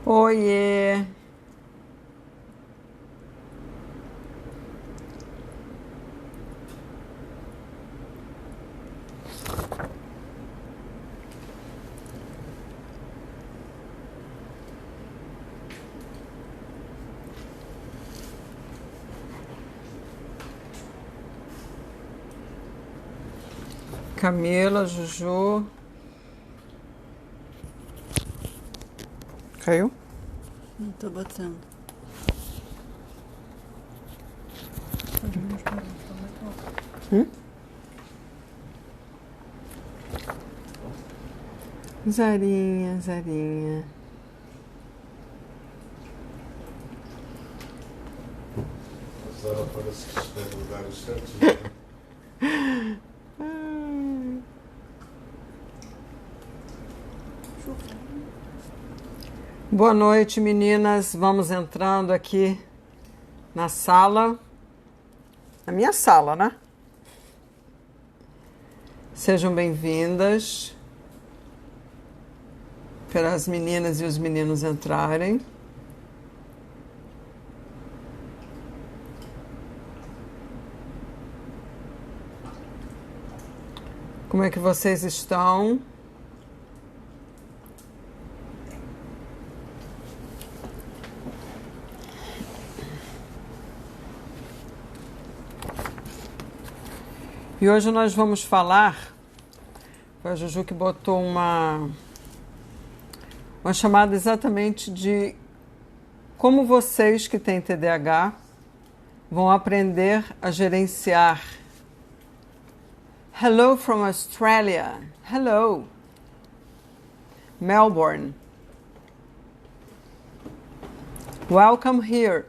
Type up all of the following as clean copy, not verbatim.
Oiê! Camila, Juju. Caiu? Não tô botando. Zarinha, Zarinha. A Zara parece que está em lugares certos. Boa noite, meninas. Vamos entrando aqui na sala. Na minha sala, né? Sejam bem-vindas. Para as meninas e os meninos entrarem. Como é que vocês estão? E hoje nós vamos falar, foi a Juju que botou uma chamada exatamente de como vocês que têm TDAH vão aprender a gerenciar. Hello from Australia. Hello. Melbourne. Welcome here.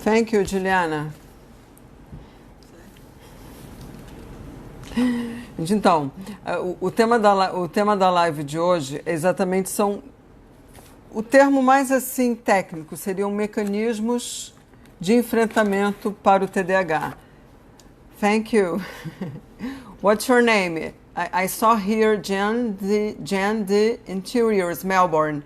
Thank you, Juliana. Então, o tema da live de hoje é exatamente o termo mais assim técnico seriam mecanismos de enfrentamento para o TDAH. Thank you. What's your name? I saw here Jan de Interiors, Melbourne.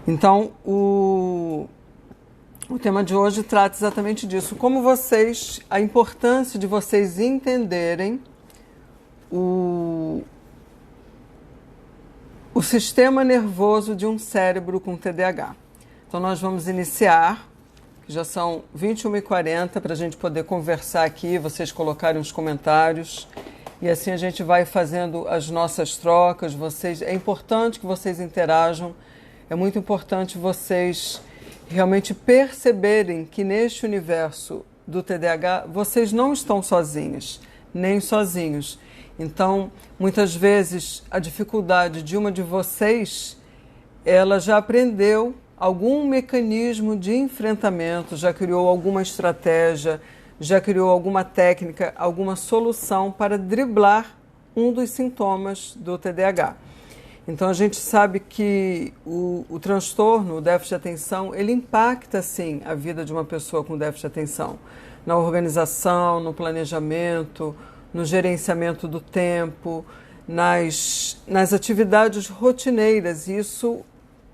Então, o tema de hoje trata exatamente disso. A importância de vocês entenderem o sistema nervoso de um cérebro com TDAH. Então, nós vamos iniciar, que já são 21h40, para a gente poder conversar aqui, vocês colocarem os comentários, e assim a gente vai fazendo as nossas trocas. É importante que vocês interajam, é muito importante vocês realmente perceberem que neste universo do TDAH, vocês não estão sozinhas, nem sozinhos. Então, muitas vezes, a dificuldade de uma de vocês, ela já aprendeu algum mecanismo de enfrentamento, já criou alguma estratégia, já criou alguma técnica, alguma solução para driblar um dos sintomas do TDAH. Então, a gente sabe que o transtorno, o déficit de atenção, ele impacta, sim, a vida de uma pessoa com déficit de atenção. Na organização, no planejamento, no gerenciamento do tempo, nas atividades rotineiras. Isso,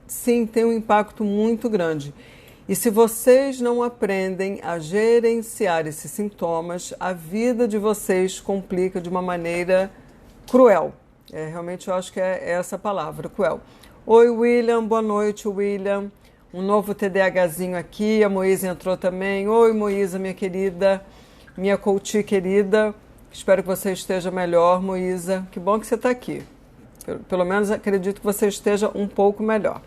sim, tem um impacto muito grande. E se vocês não aprendem a gerenciar esses sintomas, a vida de vocês complica de uma maneira cruel. Realmente eu acho que é essa palavra, cruel. Oi, William, boa noite, William. Um novo TDAHzinho aqui, a Moísa entrou também. Oi, Moísa, minha querida, minha coach querida. Espero que você esteja melhor, Moísa. Que bom que você está aqui. Pelo menos acredito que você esteja um pouco melhor.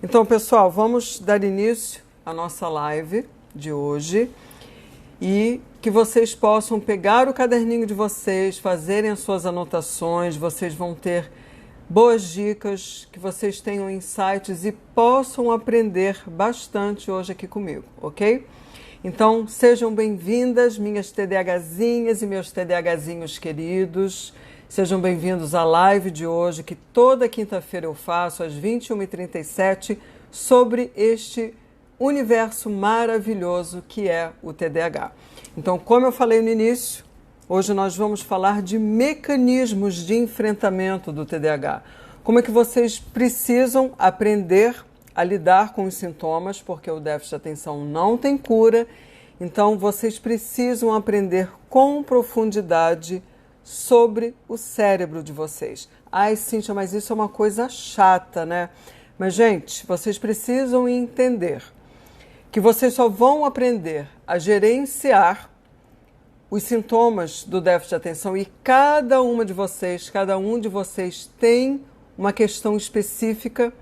Então, pessoal, vamos dar início à nossa live de hoje. E que vocês possam pegar o caderninho de vocês, fazerem as suas anotações, vocês vão ter boas dicas, que vocês tenham insights e possam aprender bastante hoje aqui comigo, ok? Então, sejam bem-vindas, minhas TDAHzinhas e meus TDAHzinhos queridos. Sejam bem-vindos à live de hoje, que toda quinta-feira eu faço às 21h37, sobre este universo maravilhoso que é o TDAH. Então, como eu falei no início, hoje nós vamos falar de mecanismos de enfrentamento do TDAH. Como é que vocês precisam aprender a lidar com os sintomas, porque o déficit de atenção não tem cura. Então, vocês precisam aprender com profundidade sobre o cérebro de vocês. Ai, Cíntia, mas isso é uma coisa chata, né? Mas, gente, vocês precisam entender que vocês só vão aprender a gerenciar os sintomas do déficit de atenção e cada um de vocês tem uma questão específica,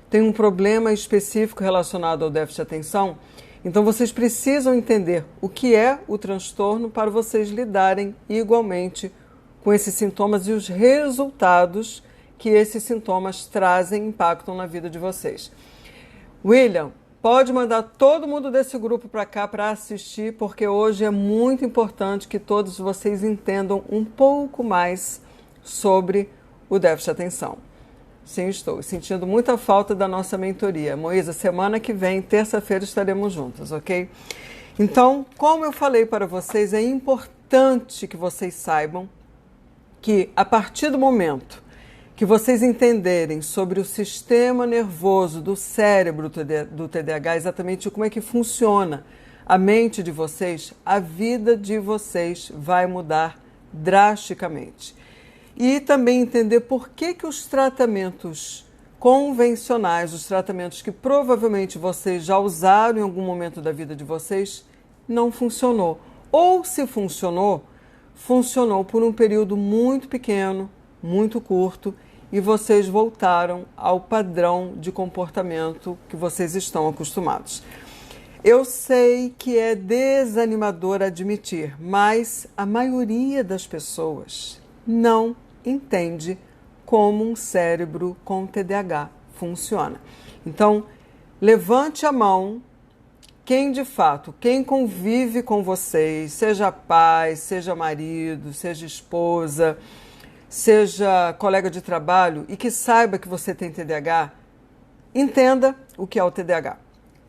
tem um problema específico relacionado ao déficit de atenção. Então, vocês precisam entender o que é o transtorno para vocês lidarem igualmente com esses sintomas e os resultados que esses sintomas trazem, impactam na vida de vocês. William, pode mandar todo mundo desse grupo para cá para assistir, porque hoje é muito importante que todos vocês entendam um pouco mais sobre o déficit de atenção. Sim, estou sentindo muita falta da nossa mentoria. Moisa, semana que vem, terça-feira, estaremos juntos, ok? Então, como eu falei para vocês, é importante que vocês saibam que a partir do momento que vocês entenderem sobre o sistema nervoso do cérebro do TDAH, exatamente como é que funciona a mente de vocês, a vida de vocês vai mudar drasticamente. E também entender por que os tratamentos convencionais, os tratamentos que provavelmente vocês já usaram em algum momento da vida de vocês, não funcionou. Ou se funcionou, funcionou por um período muito pequeno, muito curto, e vocês voltaram ao padrão de comportamento que vocês estão acostumados. Eu sei que é desanimador admitir, mas a maioria das pessoas não entende como um cérebro com TDAH funciona. Então, levante a mão quem convive com vocês, seja pai, seja marido, seja esposa, seja colega de trabalho e que saiba que você tem TDAH, entenda o que é o TDAH.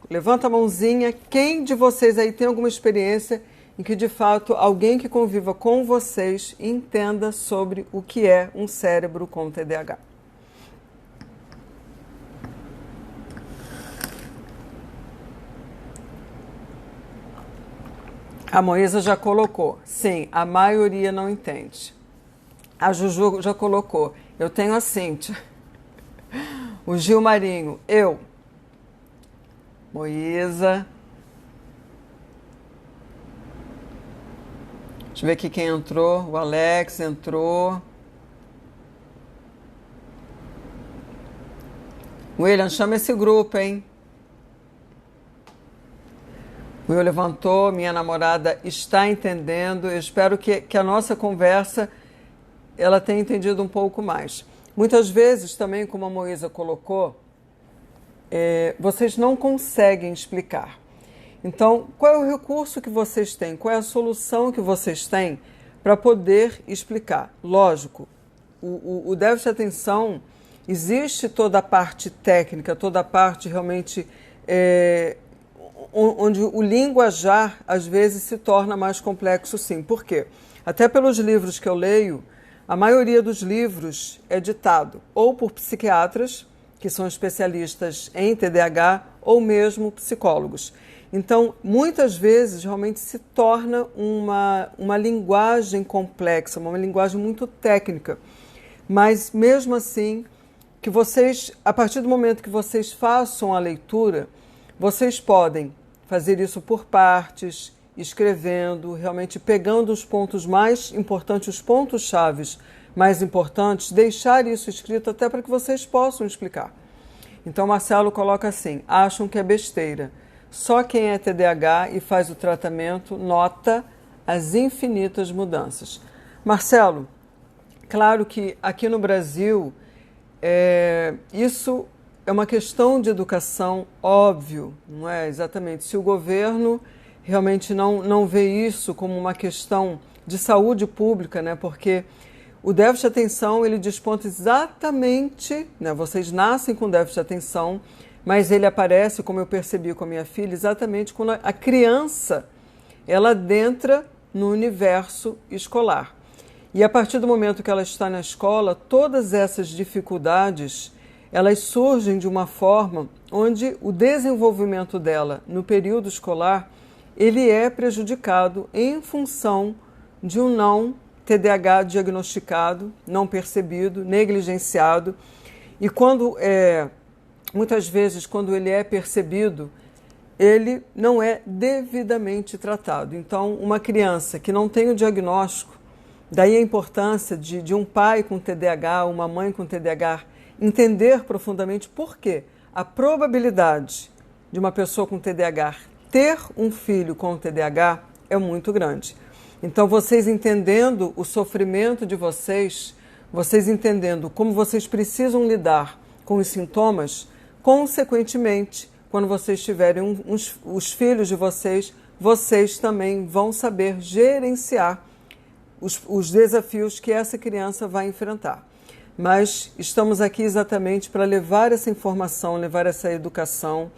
Levanta a mãozinha, quem de vocês aí tem alguma experiência em que, de fato, alguém que conviva com vocês entenda sobre o que é um cérebro com TDAH. A Moisa já colocou. Sim, a maioria não entende. A Juju já colocou. Eu tenho a Cíntia. O Gil Marinho. Eu. Moisa. Deixa eu ver aqui quem entrou. O Alex entrou. William, chama esse grupo, hein? O Will levantou, minha namorada está entendendo. Eu espero que a nossa conversa ela tenha entendido um pouco mais. Muitas vezes, também, como a Moisa colocou, vocês não conseguem explicar. Então, qual é o recurso que vocês têm? Qual é a solução que vocês têm para poder explicar? Lógico, o déficit de atenção, existe toda a parte técnica, toda a parte realmente onde o linguajar, às vezes, se torna mais complexo, sim. Por quê? Até pelos livros que eu leio, a maioria dos livros é ditado ou por psiquiatras, que são especialistas em TDAH, ou mesmo psicólogos. Então, muitas vezes, realmente se torna uma linguagem complexa, uma linguagem muito técnica. Mas, mesmo assim, que vocês, a partir do momento que vocês façam a leitura, vocês podem fazer isso por partes, escrevendo, realmente pegando os pontos mais importantes, os pontos chaves mais importantes, deixar isso escrito até para que vocês possam explicar. Então, Marcelo coloca assim: acham que é besteira. Só quem é TDAH e faz o tratamento nota as infinitas mudanças. Marcelo, claro que aqui no Brasil, isso é uma questão de educação, óbvio, não é? Exatamente. Se o governo realmente não vê isso como uma questão de saúde pública, né? Porque o déficit de atenção, ele desponta exatamente, né? Vocês nascem com déficit de atenção, mas ele aparece, como eu percebi com a minha filha, exatamente quando a criança ela adentra no universo escolar. E a partir do momento que ela está na escola, todas essas dificuldades, elas surgem de uma forma onde o desenvolvimento dela no período escolar, ele é prejudicado em função de um não TDAH diagnosticado, não percebido, negligenciado. E muitas vezes, quando ele é percebido, ele não é devidamente tratado. Então, uma criança que não tem o diagnóstico, daí a importância de um pai com TDAH, uma mãe com TDAH, entender profundamente por quê. A probabilidade de uma pessoa com TDAH ter um filho com TDAH é muito grande. Então, vocês entendendo o sofrimento de vocês entendendo como vocês precisam lidar com os sintomas, consequentemente, quando vocês tiverem os filhos de vocês, vocês também vão saber gerenciar os desafios que essa criança vai enfrentar. Mas estamos aqui exatamente para levar essa informação, levar essa educação,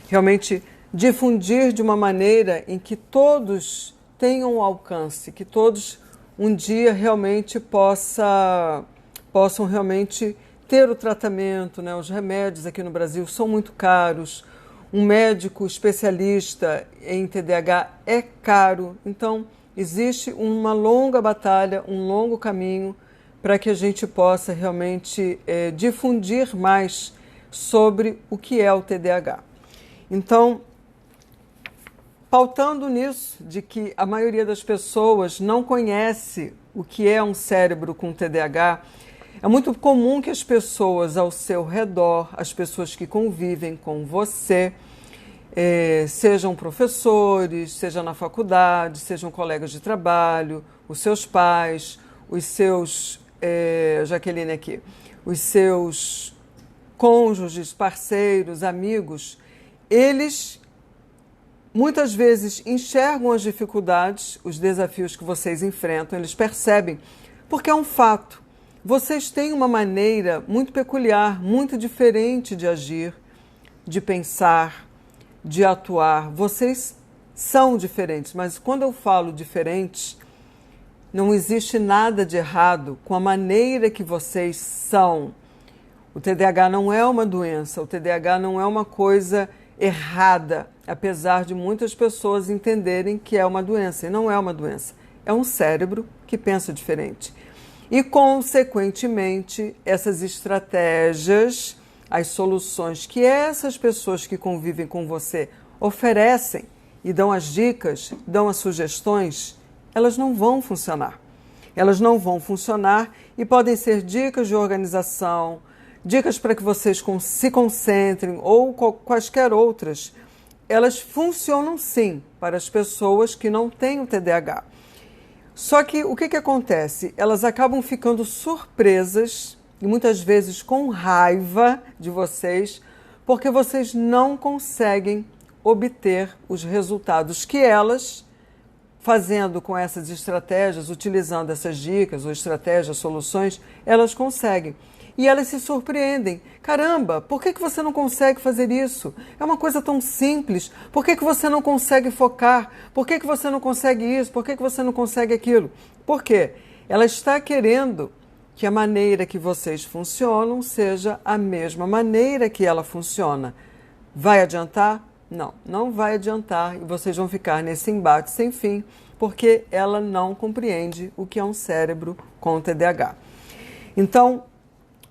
realmente difundir de uma maneira em que todos tenham alcance, que todos um dia realmente possam realmente ter o tratamento, né? Os remédios aqui no Brasil são muito caros, um médico especialista em TDAH é caro, então existe uma longa batalha, um longo caminho para que a gente possa realmente difundir mais sobre o que é o TDAH. Então, pautando nisso, de que a maioria das pessoas não conhece o que é um cérebro com TDAH, é muito comum que as pessoas ao seu redor, as pessoas que convivem com você, sejam professores, seja na faculdade, sejam colegas de trabalho, os seus pais, os seus, Jaqueline aqui, os seus cônjuges, parceiros, amigos, eles muitas vezes enxergam as dificuldades, os desafios que vocês enfrentam, eles percebem, porque é um fato. Vocês têm uma maneira muito peculiar, muito diferente de agir, de pensar, de atuar. Vocês são diferentes, mas quando eu falo diferentes, não existe nada de errado com a maneira que vocês são. O TDAH não é uma doença, o TDAH não é uma coisa errada, apesar de muitas pessoas entenderem que é uma doença, e não é uma doença. É um cérebro que pensa diferente. E, consequentemente, essas estratégias, as soluções que essas pessoas que convivem com você oferecem e dão as dicas, dão as sugestões, elas não vão funcionar. Elas não vão funcionar e podem ser dicas de organização, dicas para que vocês se concentrem ou quaisquer outras. Elas funcionam sim para as pessoas que não têm o TDAH. Só que o que acontece? Elas acabam ficando surpresas e muitas vezes com raiva de vocês, porque vocês não conseguem obter os resultados que elas, fazendo com essas estratégias, utilizando essas dicas ou estratégias, soluções, elas conseguem. E elas se surpreendem. Caramba, por que você não consegue fazer isso? É uma coisa tão simples. Por que você não consegue focar? Por que você não consegue isso? Por que você não consegue aquilo? Por quê? Ela está querendo que a maneira que vocês funcionam seja a mesma maneira que ela funciona. Vai adiantar? Não, não vai adiantar. E vocês vão ficar nesse embate sem fim, porque ela não compreende o que é um cérebro com TDAH. Então,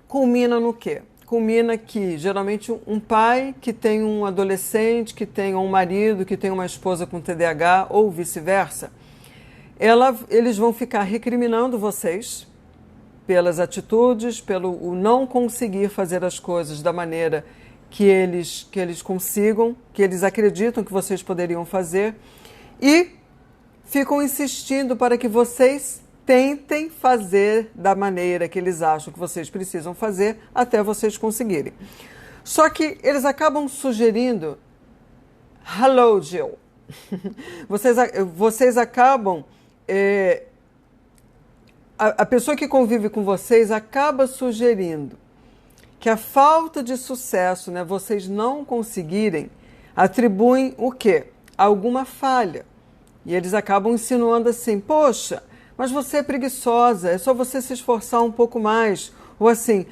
culmina no quê? Culmina que, geralmente, um pai que tem um adolescente, que tem um marido, que tem uma esposa com TDAH, ou vice-versa, eles vão ficar recriminando vocês pelas atitudes, pelo o não conseguir fazer as coisas da maneira que eles consigam, que eles acreditam que vocês poderiam fazer, e ficam insistindo para que vocês tentem fazer da maneira que eles acham que vocês precisam fazer até vocês conseguirem. Só que eles acabam sugerindo, hello, Jill. Vocês acabam, a pessoa que convive com vocês acaba sugerindo que a falta de sucesso, né, vocês não conseguirem, atribuem o quê? Alguma falha. E eles acabam insinuando assim, poxa, mas você é preguiçosa, é só você se esforçar um pouco mais. Ou assim,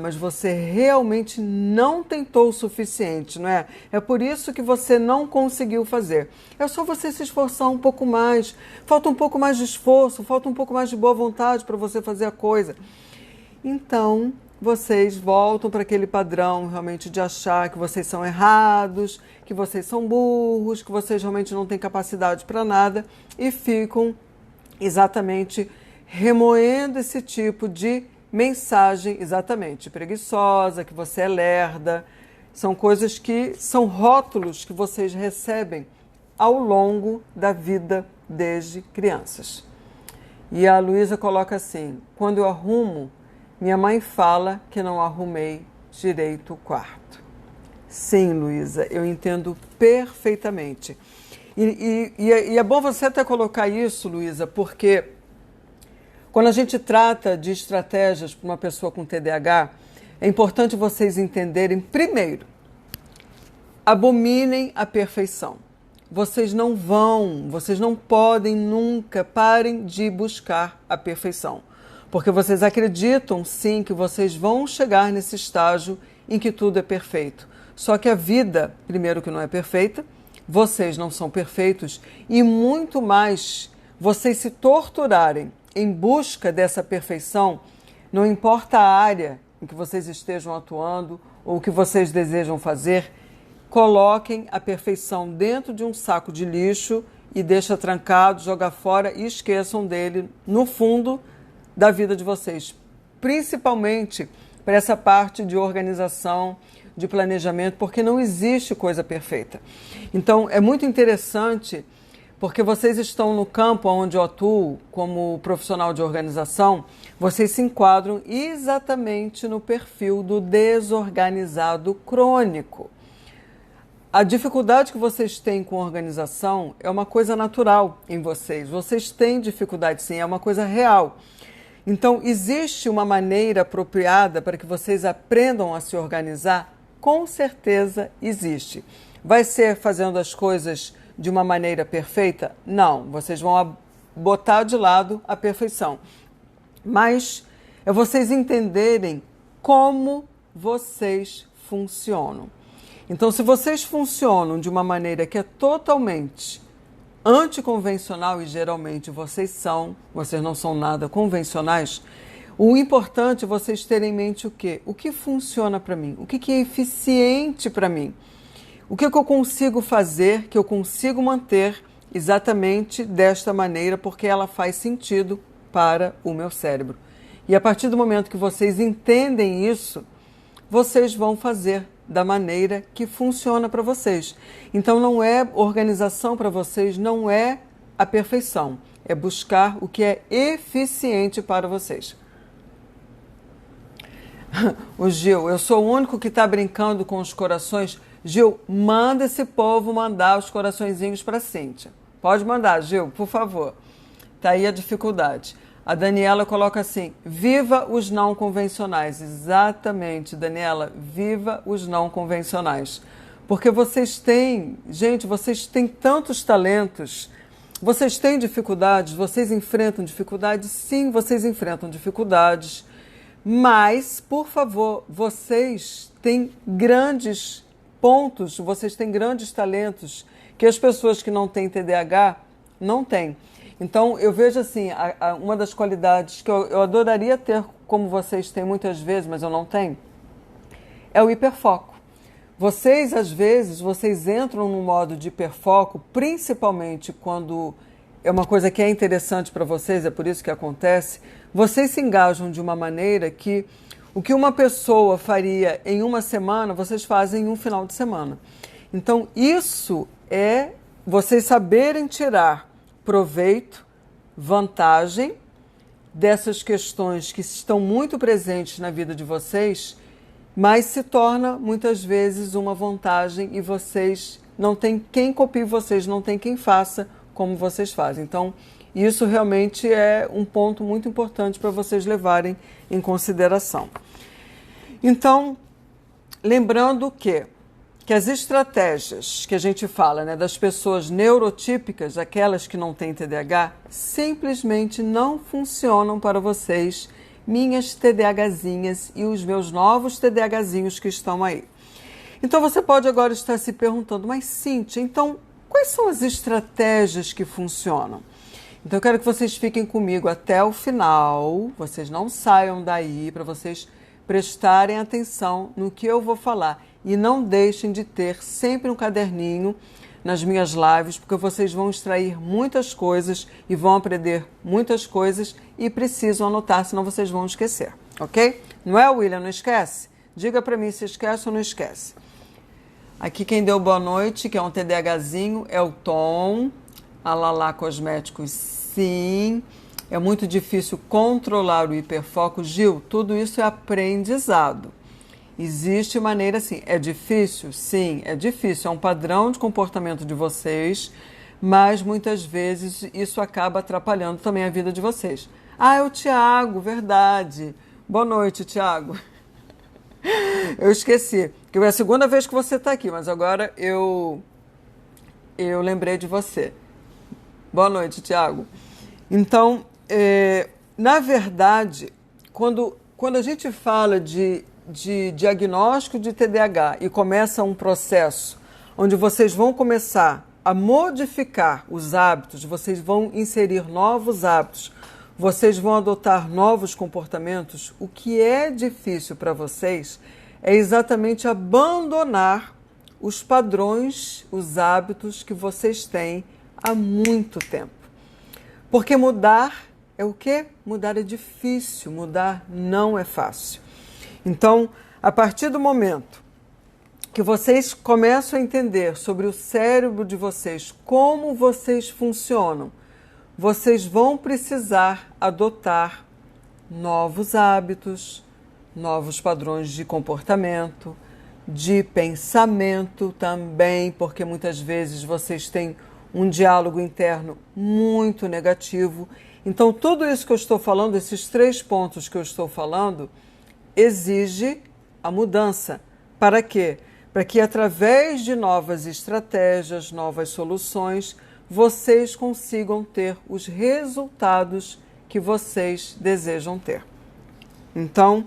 mas você realmente não tentou o suficiente, não é? É por isso que você não conseguiu fazer. É só você se esforçar um pouco mais. Falta um pouco mais de esforço, falta um pouco mais de boa vontade para você fazer a coisa. Então, vocês voltam para aquele padrão realmente de achar que vocês são errados, que vocês são burros, que vocês realmente não têm capacidade para nada e ficam exatamente remoendo esse tipo de mensagem, exatamente, preguiçosa, que você é lerda. São coisas que são rótulos que vocês recebem ao longo da vida desde crianças. E a Luísa coloca assim, quando eu arrumo, minha mãe fala que não arrumei direito o quarto. Sim, Luísa, eu entendo perfeitamente. E é bom você até colocar isso, Luísa, porque quando a gente trata de estratégias para uma pessoa com TDAH, é importante vocês entenderem, primeiro, abominem a perfeição. Vocês não podem nunca, parem de buscar a perfeição. Porque vocês acreditam, sim, que vocês vão chegar nesse estágio em que tudo é perfeito. Só que a vida, primeiro, que não é perfeita, vocês não são perfeitos e muito mais vocês se torturarem em busca dessa perfeição, não importa a área em que vocês estejam atuando ou o que vocês desejam fazer, coloquem a perfeição dentro de um saco de lixo e deixa trancado, joga fora e esqueçam dele no fundo da vida de vocês, principalmente para essa parte de organização, de planejamento, porque não existe coisa perfeita. Então, é muito interessante, porque vocês estão no campo onde eu atuo como profissional de organização, vocês se enquadram exatamente no perfil do desorganizado crônico. A dificuldade que vocês têm com organização é uma coisa natural em vocês. Vocês têm dificuldade, sim, é uma coisa real. Então, existe uma maneira apropriada para que vocês aprendam a se organizar? Com certeza existe. Vai ser fazendo as coisas de uma maneira perfeita? Não, vocês vão botar de lado a perfeição. Mas é vocês entenderem como vocês funcionam. Então, se vocês funcionam de uma maneira que é totalmente anticonvencional, e geralmente vocês não são nada convencionais, o importante é vocês terem em mente o quê? O que funciona para mim? O que é eficiente para mim? O que eu consigo fazer, que eu consigo manter exatamente desta maneira, porque ela faz sentido para o meu cérebro. E a partir do momento que vocês entendem isso, vocês vão fazer da maneira que funciona para vocês. Então, não é organização para vocês, não é a perfeição. É buscar o que é eficiente para vocês. O Gil, eu sou o único que está brincando com os corações. Gil, manda esse povo mandar os coraçõezinhos para a Cíntia. Pode mandar, Gil, por favor. Está aí a dificuldade. A Daniela coloca assim, viva os não convencionais. Exatamente, Daniela, viva os não convencionais. Porque vocês têm tantos talentos, vocês têm dificuldades, vocês enfrentam dificuldades, sim, vocês enfrentam dificuldades, mas, por favor, vocês têm grandes pontos, vocês têm grandes talentos que as pessoas que não têm TDAH não têm. Então, eu vejo assim, uma das qualidades que eu adoraria ter, como vocês têm muitas vezes, mas eu não tenho, é o hiperfoco. Vocês, às vezes, vocês entram no modo de hiperfoco, principalmente quando é uma coisa que é interessante para vocês, é por isso que acontece, vocês se engajam de uma maneira que o que uma pessoa faria em uma semana, vocês fazem em um final de semana. Então, isso é vocês saberem tirar proveito, vantagem dessas questões que estão muito presentes na vida de vocês, mas se torna muitas vezes uma vantagem e vocês não tem quem copie vocês, não tem quem faça como vocês fazem. Então, isso realmente é um ponto muito importante para vocês levarem em consideração. Então, lembrando que as estratégias que a gente fala, né, das pessoas neurotípicas, aquelas que não têm TDAH, simplesmente não funcionam para vocês, minhas TDAHzinhas e os meus novos TDAHzinhos que estão aí. Então você pode agora estar se perguntando, mas Cíntia, então quais são as estratégias que funcionam? Então eu quero que vocês fiquem comigo até o final, vocês não saiam daí, para vocês prestarem atenção no que eu vou falar. E não deixem de ter sempre um caderninho nas minhas lives, porque vocês vão extrair muitas coisas e vão aprender muitas coisas e precisam anotar, senão vocês vão esquecer, ok? Não é, William? Não esquece? Diga para mim se esquece ou não esquece. Aqui quem deu boa noite, que é um TDAHzinho, é o Tom. A Lala Cosméticos, sim. É muito difícil controlar o hiperfoco. Gil, tudo isso é aprendizado. Existe maneira, sim. É difícil? Sim, é difícil. É um padrão de comportamento de vocês, mas muitas vezes isso acaba atrapalhando também a vida de vocês. Ah, é o Tiago, verdade. Boa noite, Tiago. Eu esqueci, que é a segunda vez que você está aqui, mas agora eu lembrei de você. Boa noite, Tiago. Então, na verdade, quando a gente fala de diagnóstico de TDAH e começa um processo onde vocês vão começar a modificar os hábitos, vocês vão inserir novos hábitos, vocês vão adotar novos comportamentos, o que é difícil para vocês é exatamente abandonar os padrões, os hábitos que vocês têm há muito tempo. Porque mudar é o quê? Mudar é difícil, mudar não é fácil. Então, a partir do momento que vocês começam a entender sobre o cérebro de vocês, como vocês funcionam, vocês vão precisar adotar novos hábitos, novos padrões de comportamento, de pensamento também, porque muitas vezes vocês têm um diálogo interno muito negativo. Então, tudo isso que eu estou falando, esses 3 pontos que eu estou falando, exige a mudança. Para quê? Para que através de novas estratégias, novas soluções, vocês consigam ter os resultados que vocês desejam ter. Então,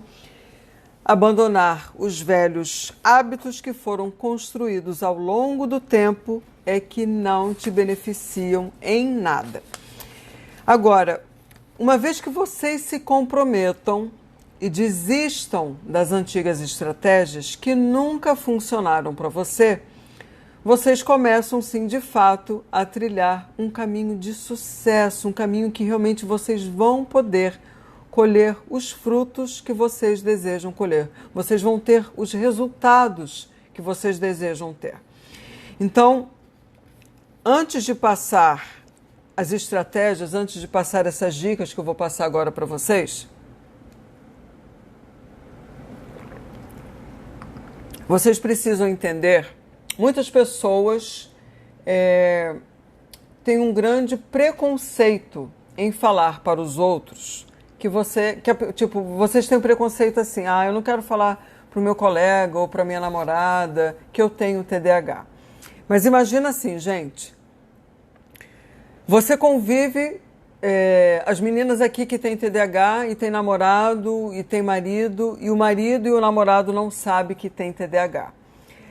abandonar os velhos hábitos que foram construídos ao longo do tempo é que não te beneficiam em nada. Agora, uma vez que vocês se comprometam e desistam das antigas estratégias que nunca funcionaram para você, vocês começam sim, de fato, a trilhar um caminho de sucesso, um caminho que realmente vocês vão poder colher os frutos que vocês desejam colher. Vocês vão ter os resultados que vocês desejam ter. Então, antes de passar as estratégias, antes de passar essas dicas que eu vou passar agora para vocês, vocês precisam entender, muitas pessoas têm um grande preconceito em falar para os outros vocês têm um preconceito assim, eu não quero falar para o meu colega ou para minha namorada que eu tenho TDAH. Mas imagina assim, gente, você convive, as meninas aqui que têm TDAH e têm namorado e têm marido, e o marido e o namorado não sabem que tem TDAH.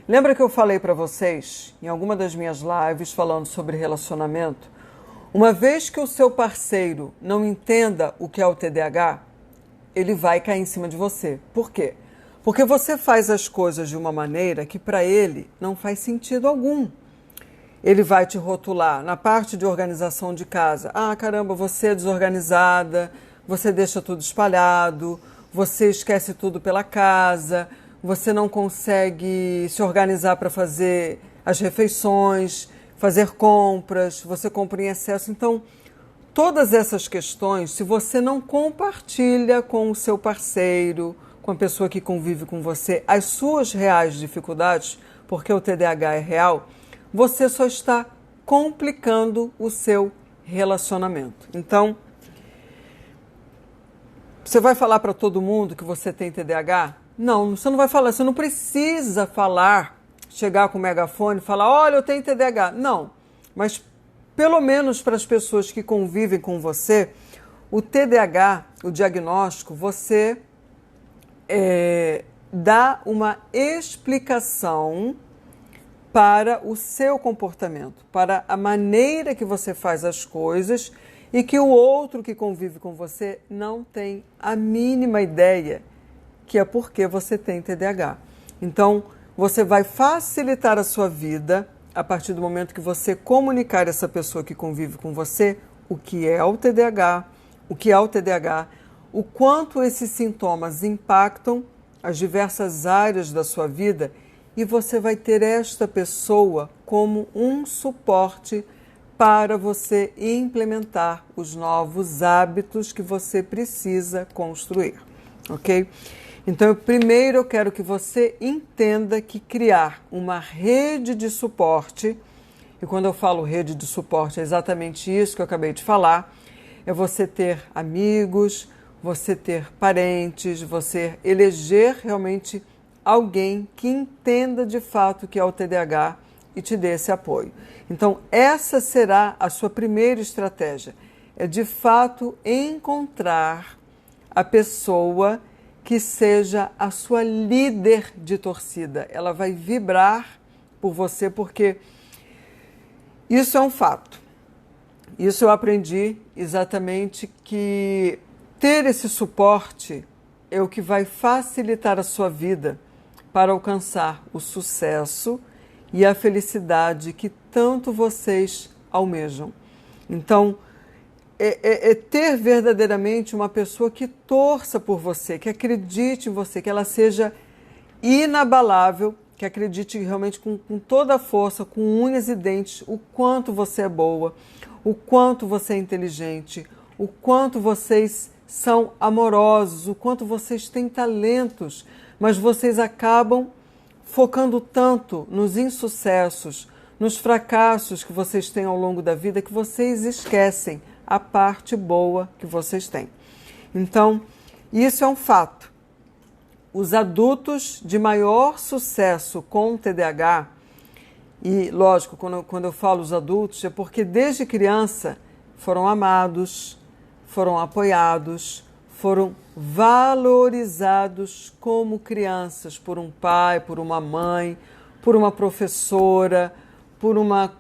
Lembra que eu falei para vocês, em alguma das minhas lives, falando sobre relacionamento, uma vez que o seu parceiro não entenda o que é o TDAH, ele vai cair em cima de você. Por quê? Porque você faz as coisas de uma maneira que para ele não faz sentido algum. Ele vai te rotular na parte de organização de casa. Caramba, você é desorganizada, você deixa tudo espalhado, você esquece tudo pela casa, você não consegue se organizar para fazer as refeições, fazer compras, você compra em excesso. Então, todas essas questões, se você não compartilha com o seu parceiro, com a pessoa que convive com você, as suas reais dificuldades, porque o TDAH é real, você só está complicando o seu relacionamento. Então, você vai falar para todo mundo que você tem TDAH? Não, você não vai falar, você não precisa falar, chegar com o megafone e falar, olha, eu tenho TDAH. Não, mas pelo menos para as pessoas que convivem com você, o TDAH, o diagnóstico, você dá uma explicação para o seu comportamento, para a maneira que você faz as coisas e que o outro que convive com você não tem a mínima ideia que é porque você tem TDAH. Então, você vai facilitar a sua vida a partir do momento que você comunicar a essa pessoa que convive com você o que é o TDAH, o quanto esses sintomas impactam as diversas áreas da sua vida, e você vai ter esta pessoa como um suporte para você implementar os novos hábitos que você precisa construir, ok? Então, primeiro eu quero que você entenda que criar uma rede de suporte, e quando eu falo rede de suporte é exatamente isso que eu acabei de falar, é você ter amigos, você ter parentes, você eleger realmente alguém que entenda de fato o que é o TDAH e te dê esse apoio. Então, essa será a sua primeira estratégia, é de fato encontrar a pessoa que seja a sua líder de torcida. Ela vai vibrar por você, porque isso é um fato. Isso eu aprendi exatamente, que ter esse suporte é o que vai facilitar a sua vida para alcançar o sucesso e a felicidade que tanto vocês almejam. Então, ter verdadeiramente uma pessoa que torça por você, que acredite em você, que ela seja inabalável, que acredite realmente com toda a força, com unhas e dentes, o quanto você é boa, o quanto você é inteligente, o quanto vocês são amorosos, o quanto vocês têm talentos, mas vocês acabam focando tanto nos insucessos, nos fracassos que vocês têm ao longo da vida, que vocês esquecem a parte boa que vocês têm. Então, isso é um fato. Os adultos de maior sucesso com TDAH, e lógico, quando eu falo os adultos, é porque desde criança foram amados, foram apoiados, foram valorizados como crianças por um pai, por uma mãe, por uma professora, por uma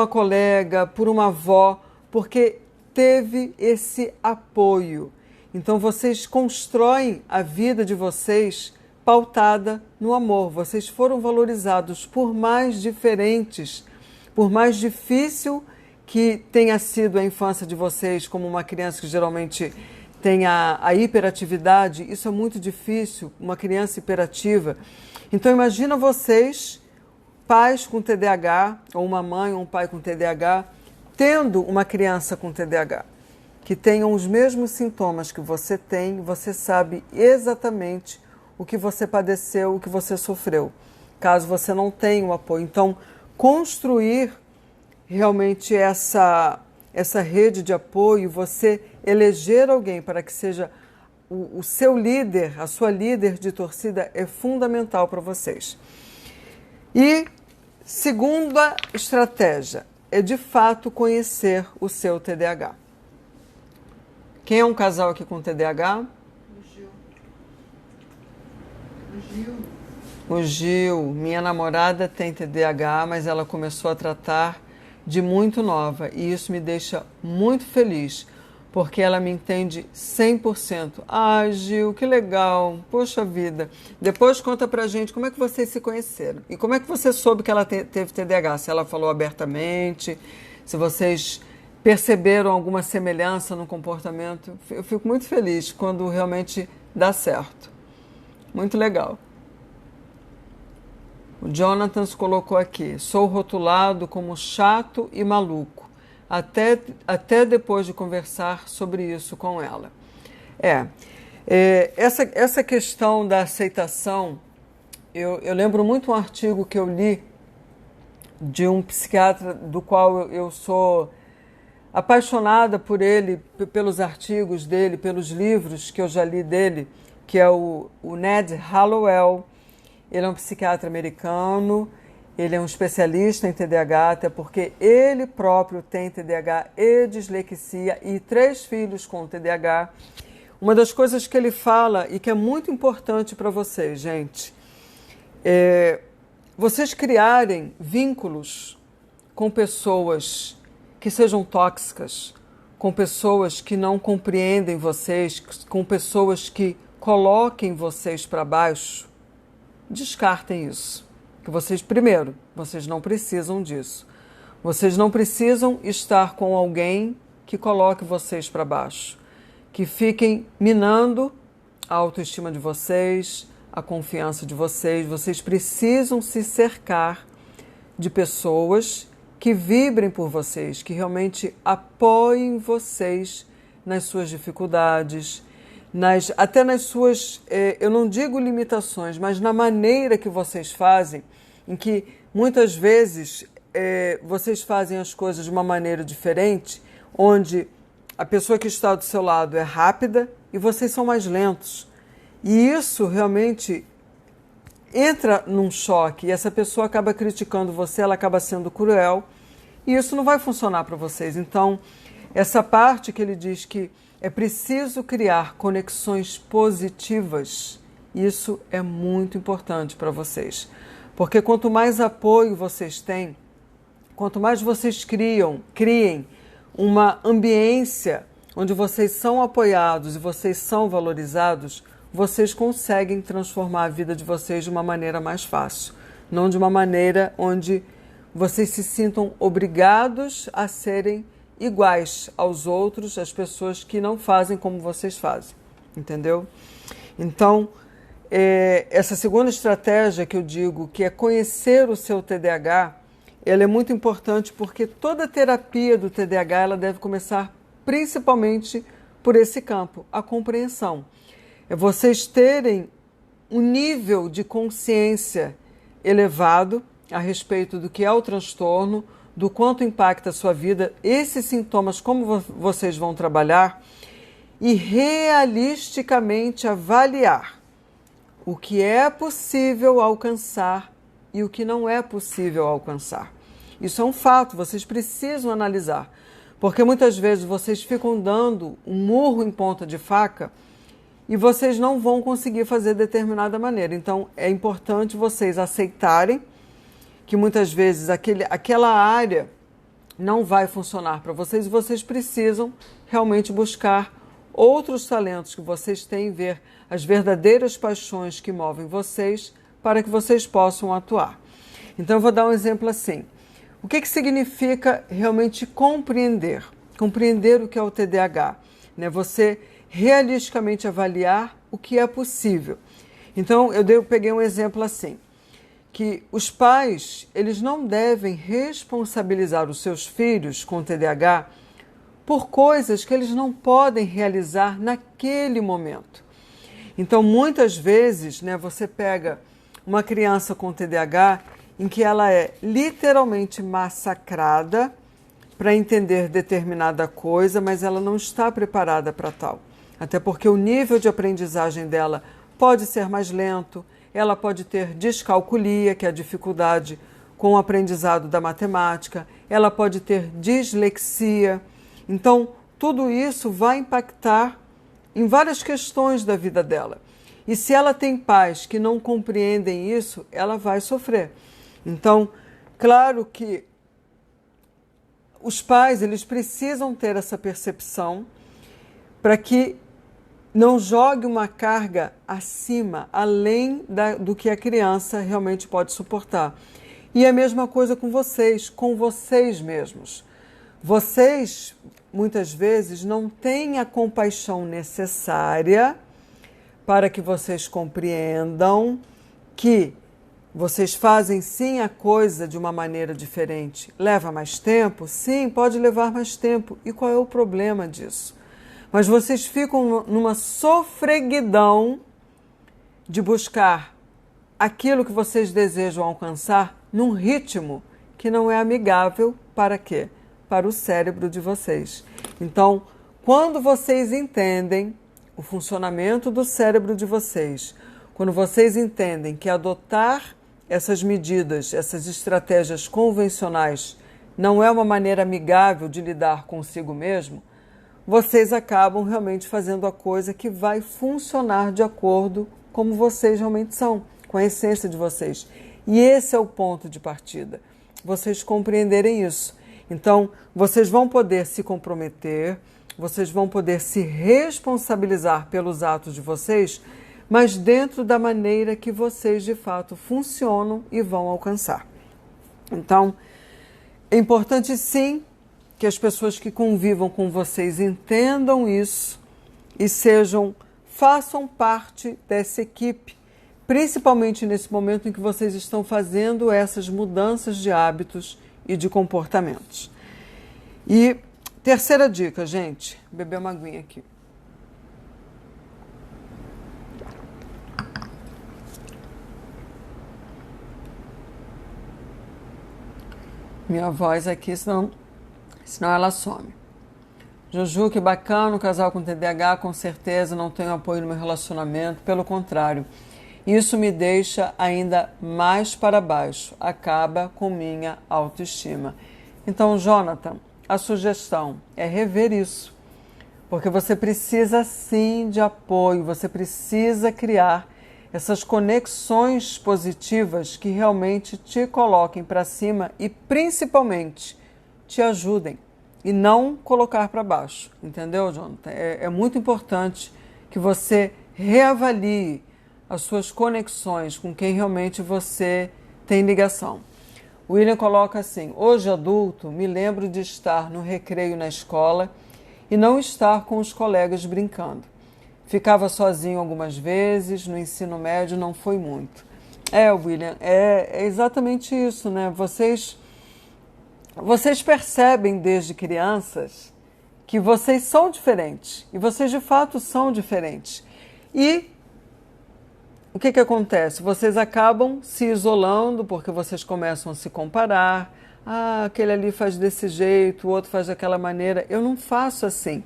colega, por uma avó, porque teve esse apoio. Então, vocês constroem a vida de vocês pautada no amor. Vocês foram valorizados, por mais diferentes, por mais difícil que tenha sido a infância de vocês, como uma criança que geralmente tem a hiperatividade. Isso é muito difícil, uma criança hiperativa. Então, imagina vocês, pais com TDAH, ou uma mãe ou um pai com TDAH, tendo uma criança com TDAH, que tenham os mesmos sintomas que você tem, você sabe exatamente o que você padeceu, o que você sofreu, caso você não tenha o apoio. Então, construir realmente essa rede de apoio, você eleger alguém para que seja o seu líder, a sua líder de torcida, é fundamental para vocês. E segunda estratégia é, de fato, conhecer o seu TDAH. Quem é um casal aqui com TDAH? O Gil. Minha namorada tem TDAH, mas ela começou a tratar de muito nova. E isso me deixa muito feliz, porque ela me entende 100%. Ai, Gil, que legal. Poxa vida. Depois conta pra gente como é que vocês se conheceram. E como é que você soube que ela teve TDAH? Se ela falou abertamente, se vocês perceberam alguma semelhança no comportamento. Eu fico muito feliz quando realmente dá certo. Muito legal. O Jonathan colocou aqui: sou rotulado como chato e maluco, até depois de conversar sobre isso com ela. Essa questão da aceitação, eu lembro muito um artigo que eu li de um psiquiatra do qual eu sou apaixonada por ele, pelos artigos dele, pelos livros que eu já li dele, que é o Ned Hallowell. Ele é um psiquiatra americano, ele é um especialista em TDAH, até porque ele próprio tem TDAH e dislexia e 3 filhos com TDAH. Uma das coisas que ele fala e que é muito importante para vocês, gente, é vocês criarem vínculos com pessoas que sejam tóxicas, com pessoas que não compreendem vocês, com pessoas que coloquem vocês para baixo. Descartem isso. Que vocês, primeiro, vocês não precisam disso. Vocês não precisam estar com alguém que coloque vocês para baixo, que fiquem minando a autoestima de vocês, a confiança de vocês. Vocês precisam se cercar de pessoas que vibrem por vocês, que realmente apoiem vocês nas suas dificuldades, até nas suas, eu não digo limitações, mas na maneira que vocês fazem, em que muitas vezes vocês fazem as coisas de uma maneira diferente, onde a pessoa que está do seu lado é rápida e vocês são mais lentos. E isso realmente entra num choque e essa pessoa acaba criticando você, ela acaba sendo cruel e isso não vai funcionar para vocês. Então, essa parte que ele diz que é preciso criar conexões positivas, isso é muito importante para vocês. Porque quanto mais apoio vocês têm, quanto mais vocês criem uma ambiência onde vocês são apoiados e vocês são valorizados, vocês conseguem transformar a vida de vocês de uma maneira mais fácil. Não de uma maneira onde vocês se sintam obrigados a serem iguais aos outros, às pessoas que não fazem como vocês fazem. Entendeu? Então, essa segunda estratégia que eu digo, que é conhecer o seu TDAH, ela é muito importante porque toda terapia do TDAH ela deve começar principalmente por esse campo, a compreensão. É vocês terem um nível de consciência elevado a respeito do que é o transtorno, do quanto impacta a sua vida, esses sintomas, como vocês vão trabalhar e realisticamente avaliar o que é possível alcançar e o que não é possível alcançar. Isso é um fato, vocês precisam analisar, porque muitas vezes vocês ficam dando um murro em ponta de faca e vocês não vão conseguir fazer de determinada maneira. Então, é importante vocês aceitarem que muitas vezes aquela área não vai funcionar para vocês e vocês precisam realmente buscar outros talentos que vocês têm, ver as verdadeiras paixões que movem vocês para que vocês possam atuar. Então, eu vou dar um exemplo assim. O que significa realmente compreender? Compreender o que é o TDAH, né? Você realisticamente avaliar o que é possível. Então, eu peguei um exemplo assim, que os pais, eles não devem responsabilizar os seus filhos com TDAH por coisas que eles não podem realizar naquele momento. Então, muitas vezes, né, você pega uma criança com TDAH em que ela é literalmente massacrada para entender determinada coisa, mas ela não está preparada para tal. Até porque o nível de aprendizagem dela pode ser mais lento, ela pode ter descalculia, que é a dificuldade com o aprendizado da matemática, ela pode ter dislexia. Então, tudo isso vai impactar em várias questões da vida dela. E se ela tem pais que não compreendem isso, ela vai sofrer. Então, claro que os pais, eles precisam ter essa percepção para que não jogue uma carga acima, além do que a criança realmente pode suportar. E a mesma coisa com vocês mesmos. Vocês, muitas vezes, não têm a compaixão necessária para que vocês compreendam que vocês fazem sim a coisa de uma maneira diferente. Leva mais tempo? Sim, pode levar mais tempo. E qual é o problema disso? Mas vocês ficam numa sofreguidão de buscar aquilo que vocês desejam alcançar num ritmo que não é amigável para quê? Para o cérebro de vocês. Então, quando vocês entendem o funcionamento do cérebro de vocês, quando vocês entendem que adotar essas medidas, essas estratégias convencionais não é uma maneira amigável de lidar consigo mesmo, vocês acabam realmente fazendo a coisa que vai funcionar de acordo como vocês realmente são, com a essência de vocês. E esse é o ponto de partida, vocês compreenderem isso. Então, vocês vão poder se comprometer, vocês vão poder se responsabilizar pelos atos de vocês, mas dentro da maneira que vocês de fato funcionam e vão alcançar. Então, é importante sim que as pessoas que convivam com vocês entendam isso e façam parte dessa equipe, principalmente nesse momento em que vocês estão fazendo essas mudanças de hábitos e de comportamentos. E terceira dica, gente, beber uma aguinha aqui. Minha voz aqui, senão ela some. Juju, que bacana, um casal com TDAH, com certeza não tenho apoio no meu relacionamento, pelo contrário. Isso me deixa ainda mais para baixo, acaba com minha autoestima. Então, Jonathan, a sugestão é rever isso, porque você precisa sim de apoio, você precisa criar essas conexões positivas que realmente te coloquem para cima e principalmente te ajudem e não colocar para baixo, entendeu, Jonathan? É muito importante que você reavalie as suas conexões com quem realmente você tem ligação. O William coloca assim: hoje adulto, me lembro de estar no recreio na escola e não estar com os colegas brincando. Ficava sozinho algumas vezes, no ensino médio não foi muito. William, é exatamente isso, né? Vocês percebem desde crianças que vocês são diferentes e vocês de fato são diferentes. E o que acontece? Vocês acabam se isolando porque vocês começam a se comparar. Ah, aquele ali faz desse jeito, o outro faz daquela maneira. Eu não faço assim.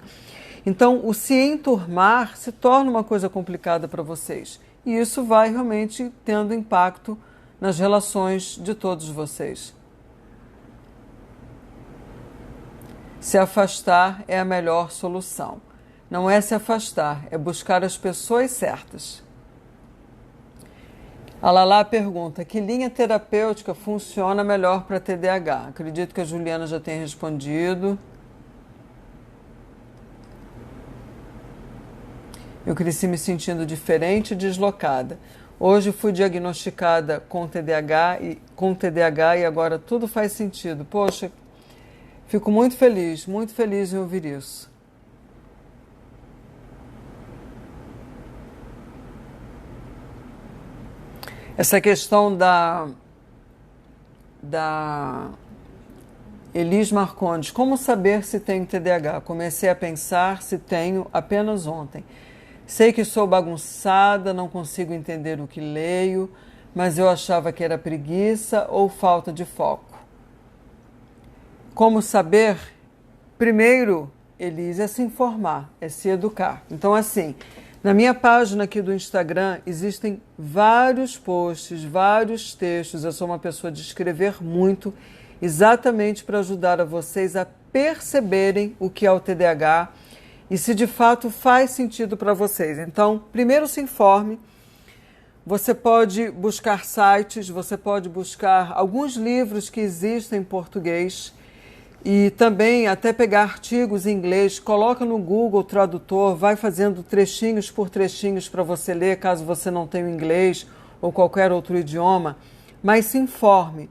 Então, o se enturmar se torna uma coisa complicada para vocês. E isso vai realmente tendo impacto nas relações de todos vocês. Se afastar é a melhor solução. Não é se afastar, é buscar as pessoas certas. A Lala pergunta: que linha terapêutica funciona melhor para TDAH? Acredito que a Juliana já tenha respondido. Eu cresci me sentindo diferente e deslocada. Hoje fui diagnosticada com TDAH e agora tudo faz sentido. Poxa, fico muito feliz em ouvir isso. Essa questão da Elis Marcondes, como saber se tenho TDAH? Comecei a pensar se tenho apenas ontem. Sei que sou bagunçada, não consigo entender o que leio, mas eu achava que era preguiça ou falta de foco. Como saber? Primeiro, Elis, é se informar, é se educar. Então, assim, na minha página aqui do Instagram existem vários posts, vários textos. Eu sou uma pessoa de escrever muito, exatamente para ajudar a vocês a perceberem o que é o TDAH e se de fato faz sentido para vocês. Então, primeiro se informe. Você pode buscar sites, você pode buscar alguns livros que existem em português e também até pegar artigos em inglês, coloca no Google Tradutor, vai fazendo trechinhos por trechinhos para você ler, caso você não tenha o inglês ou qualquer outro idioma, mas se informe.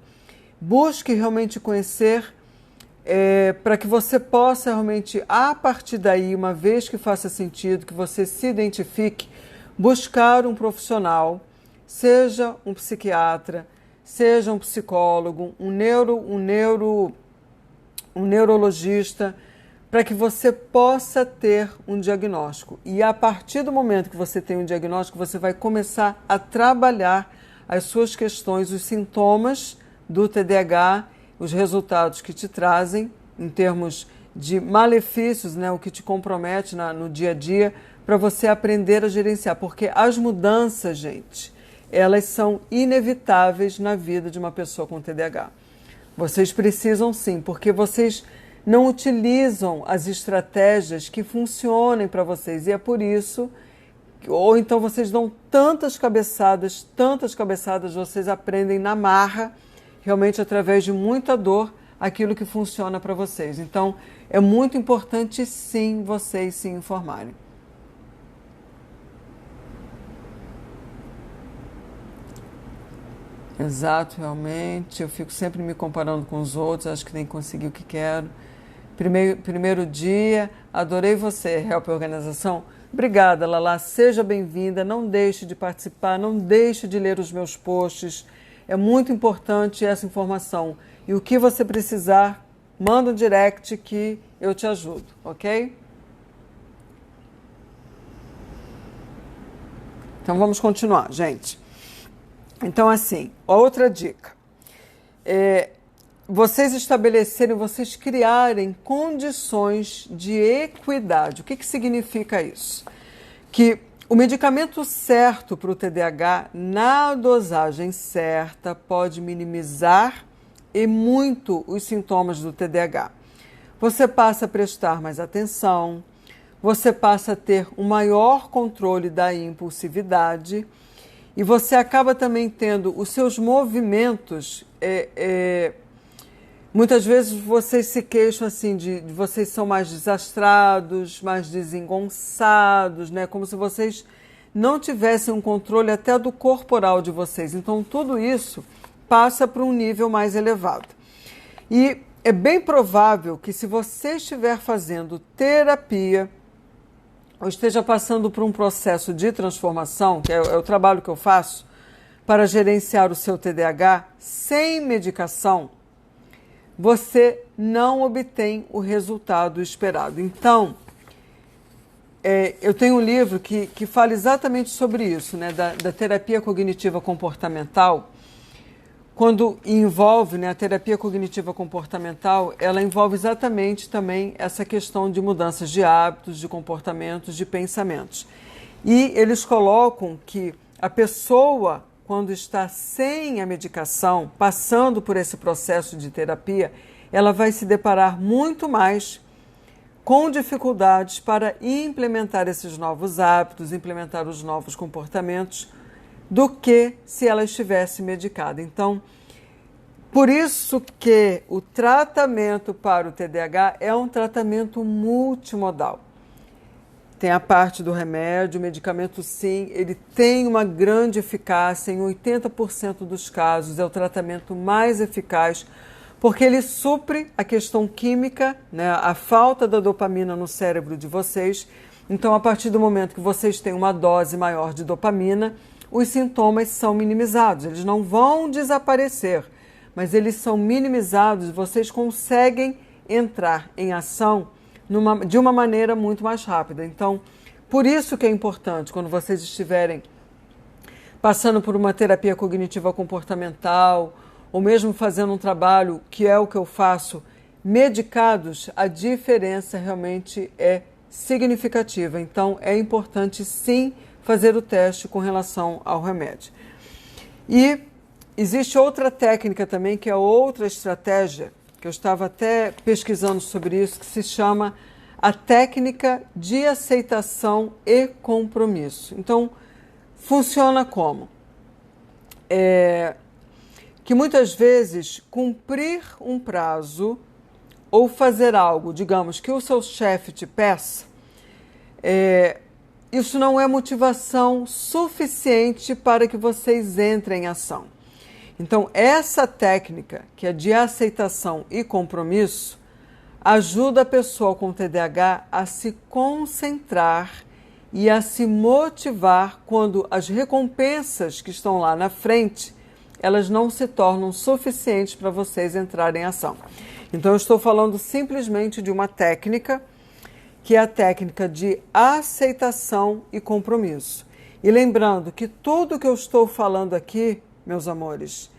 Busque realmente conhecer para que você possa realmente, a partir daí, uma vez que faça sentido, que você se identifique, buscar um profissional, seja um psiquiatra, seja um psicólogo, um neurologista, para que você possa ter um diagnóstico. E a partir do momento que você tem um diagnóstico, você vai começar a trabalhar as suas questões, os sintomas do TDAH, os resultados que te trazem em termos de malefícios, né, o que te compromete no dia a dia, para você aprender a gerenciar, porque as mudanças, gente, elas são inevitáveis na vida de uma pessoa com TDAH. Vocês precisam sim, porque vocês não utilizam as estratégias que funcionem para vocês, e é por isso, ou então vocês dão tantas cabeçadas, vocês aprendem na marra, realmente através de muita dor, aquilo que funciona para vocês. Então, é muito importante sim vocês se informarem. Exato, realmente. Eu fico sempre me comparando com os outros, acho que nem consegui o que quero. Primeiro dia, adorei você, Help Organização. Obrigada, Lala, seja bem-vinda, não deixe de participar, não deixe de ler os meus posts. É muito importante essa informação. E o que você precisar, manda um direct que eu te ajudo, ok? Então vamos continuar, gente. Então assim, outra dica. Vocês estabelecerem, vocês criarem condições de equidade. O que significa isso? Que o medicamento certo para o TDAH, na dosagem certa, pode minimizar e muito os sintomas do TDAH. Você passa a prestar mais atenção, você passa a ter um maior controle da impulsividade e você acaba também tendo os seus movimentos. Muitas vezes vocês se queixam assim de vocês são mais desastrados, mais desengonçados, né? Como se vocês não tivessem um controle até do corporal de vocês. Então tudo isso passa para um nível mais elevado. E é bem provável que se você estiver fazendo terapia ou esteja passando por um processo de transformação, que é o trabalho que eu faço, para gerenciar o seu TDAH sem medicação, você não obtém o resultado esperado. Então, eu tenho um livro que fala exatamente sobre isso, né, da terapia cognitiva comportamental. Quando envolve, né, a terapia cognitiva comportamental, ela envolve exatamente também essa questão de mudanças de hábitos, de comportamentos, de pensamentos. E eles colocam que a pessoa, quando está sem a medicação, passando por esse processo de terapia, ela vai se deparar muito mais com dificuldades para implementar esses novos hábitos, implementar os novos comportamentos, do que se ela estivesse medicada. Então, por isso que o tratamento para o TDAH é um tratamento multimodal. Tem a parte do remédio, o medicamento sim, ele tem uma grande eficácia, em 80% dos casos é o tratamento mais eficaz, porque ele supre a questão química, né, a falta da dopamina no cérebro de vocês. Então, a partir do momento que vocês têm uma dose maior de dopamina, os sintomas são minimizados, eles não vão desaparecer, mas eles são minimizados, vocês conseguem entrar em ação de uma maneira muito mais rápida. Então, por isso que é importante, quando vocês estiverem passando por uma terapia cognitiva comportamental, ou mesmo fazendo um trabalho, que é o que eu faço, medicados, a diferença realmente é significativa. Então, é importante sim fazer o teste com relação ao remédio. E existe outra técnica também, que é outra estratégia, que eu estava até pesquisando sobre isso, que se chama a técnica de aceitação e compromisso. Então, funciona como? Que muitas vezes cumprir um prazo ou fazer algo, digamos, que o seu chefe te peça, isso não é motivação suficiente para que vocês entrem em ação. Então, essa técnica, que é de aceitação e compromisso, ajuda a pessoa com TDAH a se concentrar e a se motivar quando as recompensas que estão lá na frente, elas não se tornam suficientes para vocês entrarem em ação. Então, eu estou falando simplesmente de uma técnica, que é a técnica de aceitação e compromisso. E lembrando que tudo que eu estou falando aqui, meus amores,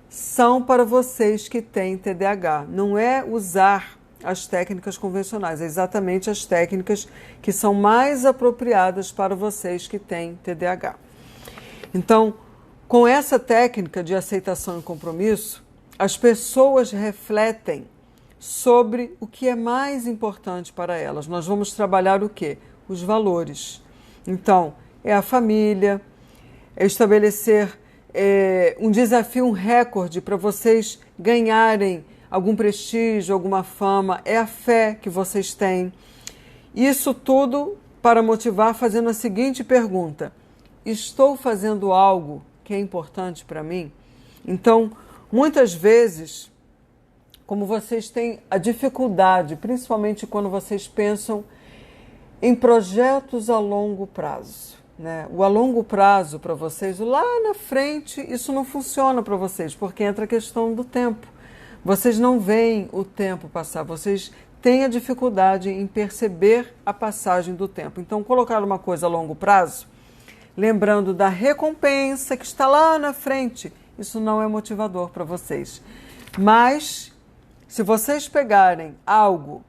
são para vocês que têm TDAH. Não é usar as técnicas convencionais, exatamente as técnicas que são mais apropriadas para vocês que têm TDAH. Então, com essa técnica de aceitação e compromisso, as pessoas refletem sobre o que é mais importante para elas. Nós vamos trabalhar o quê? Os valores. Então, é a família, é estabelecer um desafio, um recorde para vocês ganharem algum prestígio, alguma fama, é a fé que vocês têm. Isso tudo para motivar fazendo a seguinte pergunta: estou fazendo algo que é importante para mim? Então, muitas vezes, como vocês têm a dificuldade, principalmente quando vocês pensam em projetos a longo prazo, né? O a longo prazo para vocês, lá na frente, isso não funciona para vocês, porque entra a questão do tempo. Vocês não veem o tempo passar, vocês têm a dificuldade em perceber a passagem do tempo. Então, colocar uma coisa a longo prazo, lembrando da recompensa que está lá na frente, isso não é motivador para vocês. Mas, se vocês pegarem algo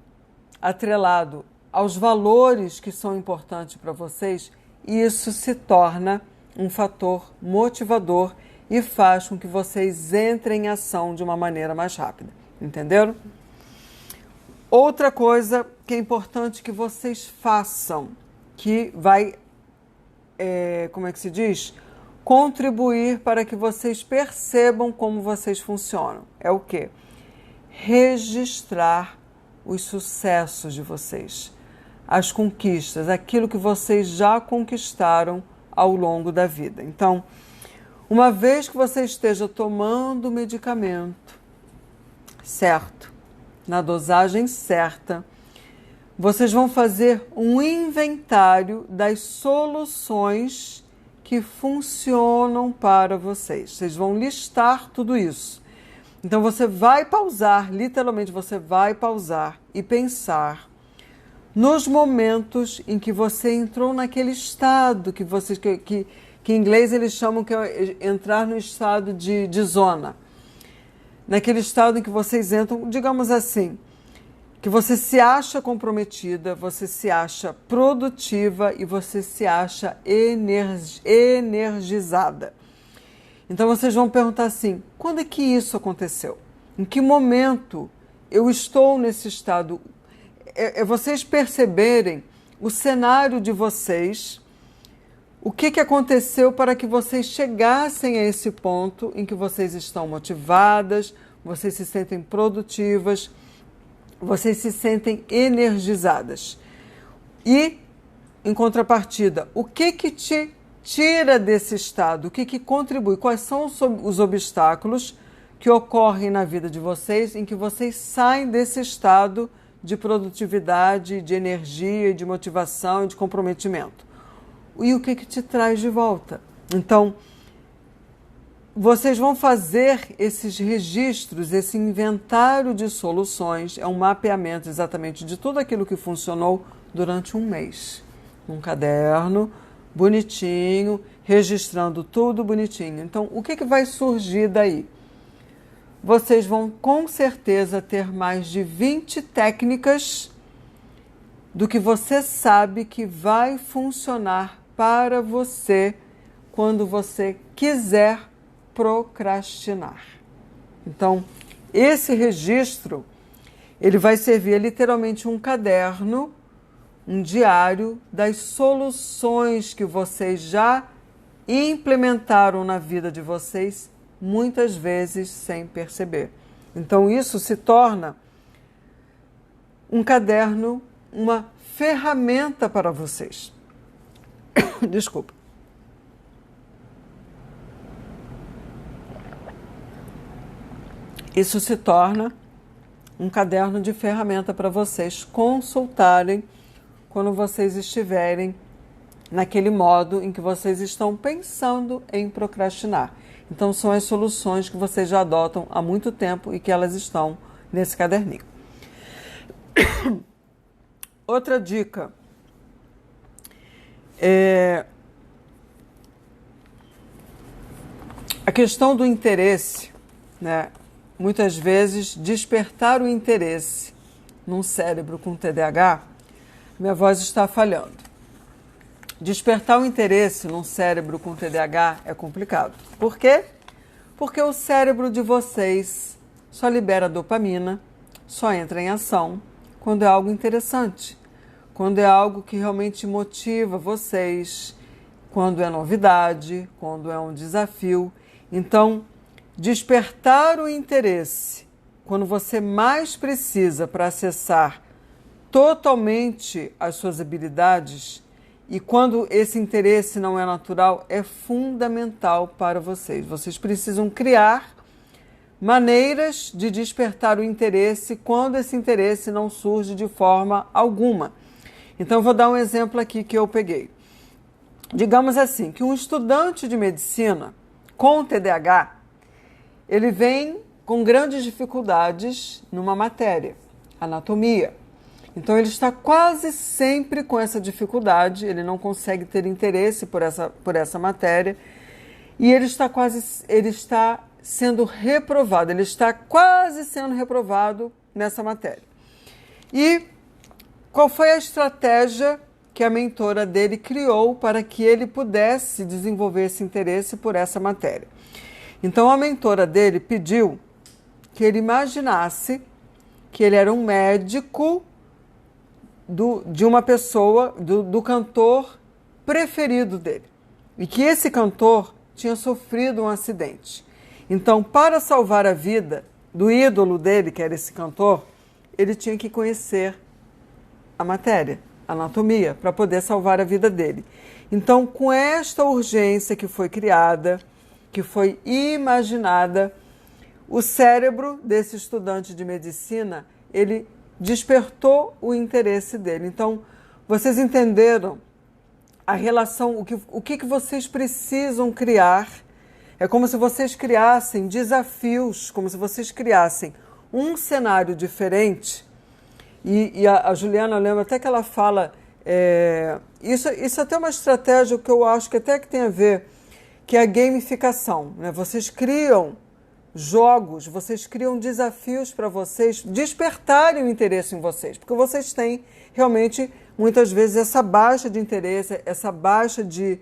atrelado aos valores que são importantes para vocês, isso se torna um fator motivador e faz com que vocês entrem em ação de uma maneira mais rápida. Entenderam? Outra coisa que é importante que vocês façam, que vai, como é que se diz? Contribuir para que vocês percebam como vocês funcionam. É o quê? Registrar os sucessos de vocês, as conquistas, aquilo que vocês já conquistaram ao longo da vida. Então, uma vez que você esteja tomando o medicamento certo, na dosagem certa, vocês vão fazer um inventário das soluções que funcionam para vocês. Vocês vão listar tudo isso. Então, você vai pausar, literalmente você vai pausar e pensar nos momentos em que você entrou naquele estado que em inglês eles chamam que é entrar no estado de zona. Naquele estado em que vocês entram, digamos assim, que você se acha comprometida, você se acha produtiva e você se acha energizada. Então vocês vão perguntar assim: quando é que isso aconteceu? Em que momento eu estou nesse estado? É vocês perceberem o cenário de vocês, o que aconteceu para que vocês chegassem a esse ponto em que vocês estão motivadas, vocês se sentem produtivas, vocês se sentem energizadas. E, em contrapartida, o que te tira desse estado? O que contribui? Quais são os obstáculos que ocorrem na vida de vocês em que vocês saem desse estado de produtividade, de energia, de motivação e de comprometimento? E o que te traz de volta? Então, vocês vão fazer esses registros, esse inventário de soluções, é um mapeamento exatamente de tudo aquilo que funcionou durante um mês. Um caderno bonitinho, registrando tudo bonitinho. Então, o que vai surgir daí? Vocês vão com certeza ter mais de 20 técnicas do que você sabe que vai funcionar para você quando você quiser procrastinar. Então, esse registro, ele vai servir literalmente um caderno, um diário das soluções que vocês já implementaram na vida de vocês, muitas vezes sem perceber. Então, isso se torna um caderno, uma ferramenta para vocês. Desculpa. Isso se torna um caderno de ferramenta para vocês consultarem quando vocês estiverem naquele modo em que vocês estão pensando em procrastinar. Então, são as soluções que vocês já adotam há muito tempo e que elas estão nesse caderninho. Outra dica é a questão do interesse, né? Muitas vezes, despertar o interesse num cérebro com TDAH, minha voz está falhando. Despertar o interesse num cérebro com TDAH é complicado. Por quê? Porque o cérebro de vocês só libera dopamina, só entra em ação quando é algo interessante, quando é algo que realmente motiva vocês, quando é novidade, quando é um desafio. Então, despertar o interesse quando você mais precisa para acessar totalmente as suas habilidades e quando esse interesse não é natural, é fundamental para vocês. Vocês precisam criar maneiras de despertar o interesse quando esse interesse não surge de forma alguma. Então, eu vou dar um exemplo aqui que eu peguei. Digamos assim, que um estudante de medicina com TDAH, ele vem com grandes dificuldades numa matéria, anatomia. Então, ele está quase sempre com essa dificuldade, ele não consegue ter interesse por essa matéria e ele está sendo reprovado, ele está quase sendo reprovado nessa matéria. E qual foi a estratégia que a mentora dele criou para que ele pudesse desenvolver esse interesse por essa matéria? Então, a mentora dele pediu que ele imaginasse que ele era um médico de uma pessoa, do cantor preferido dele. E que esse cantor tinha sofrido um acidente. Então, para salvar a vida do ídolo dele, que era esse cantor, ele tinha que conhecer a matéria, a anatomia, para poder salvar a vida dele. Então, com esta urgência que foi criada, que foi imaginada, o cérebro desse estudante de medicina, ele despertou o interesse dele. Então, vocês entenderam a relação, o que vocês precisam criar. É como se vocês criassem desafios, como se vocês criassem um cenário diferente. E a Juliana, eu lembro até que ela fala, isso é até uma estratégia que eu acho que até que tem a ver, que é a gamificação, né? Vocês criam jogos, vocês criam desafios para vocês despertarem o interesse em vocês, porque vocês têm realmente, muitas vezes, essa baixa de interesse, essa baixa de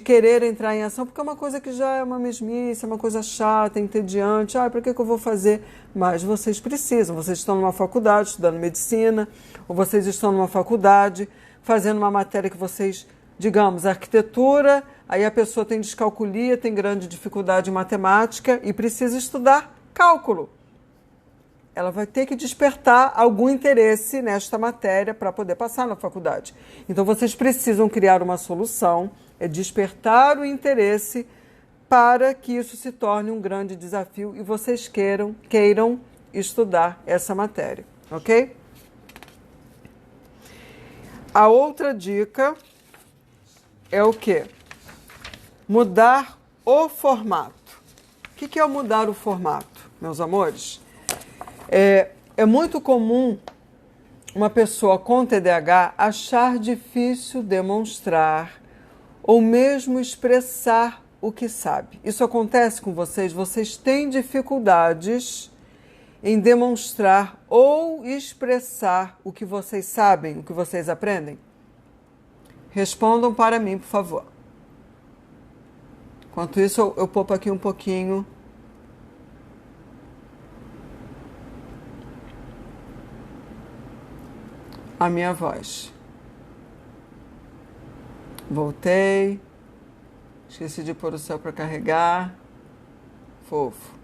querer entrar em ação, porque é uma coisa que já é uma mesmice, é uma coisa chata, entediante. Para que eu vou fazer? Mas vocês precisam, vocês estão numa faculdade estudando medicina, ou vocês estão numa faculdade fazendo uma matéria que vocês, digamos, arquitetura, aí a pessoa tem descalculia, tem grande dificuldade em matemática e precisa estudar cálculo. Ela vai ter que despertar algum interesse nesta matéria para poder passar na faculdade. Então, vocês precisam criar uma solução, despertar o interesse para que isso se torne um grande desafio e vocês queiram estudar essa matéria, ok? A outra dica é o quê? Mudar o formato. O que é mudar o formato, meus amores? É muito comum uma pessoa com TDAH achar difícil demonstrar ou mesmo expressar o que sabe. Isso acontece com vocês? Vocês têm dificuldades em demonstrar ou expressar o que vocês sabem, o que vocês aprendem? Respondam para mim, por favor. Enquanto isso, eu poupo aqui um pouquinho a minha voz. Voltei. Esqueci de pôr o céu para carregar. Fofo.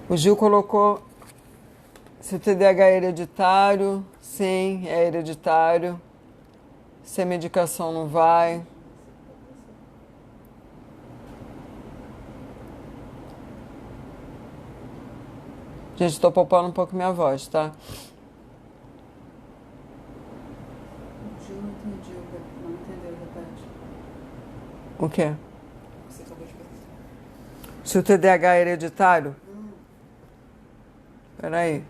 O Gil colocou se o TDAH é hereditário. Sim, é hereditário. Sem medicação não vai. Gente, estou poupando um pouco minha voz, tá? Eu não entendi, não entendeu, repete. O quê? Você acabou de perguntar. Se o TDAH é hereditário? Peraí.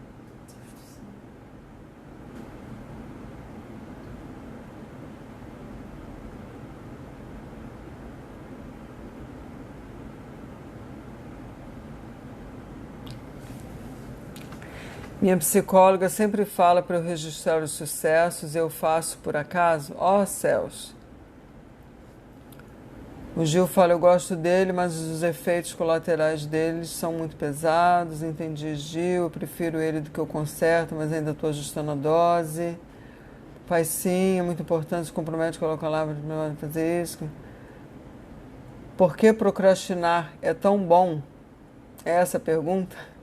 Minha psicóloga sempre fala para eu registrar os sucessos, eu faço por acaso? Ó céus! O Gil fala, eu gosto dele, mas os efeitos colaterais deles são muito pesados. Entendi, Gil, eu prefiro ele do que o conserto, mas ainda estou ajustando a dose. Pai, sim, é muito importante, se compromete, coloca a palavra de fazer isso. Por que procrastinar é tão bom? É essa a pergunta?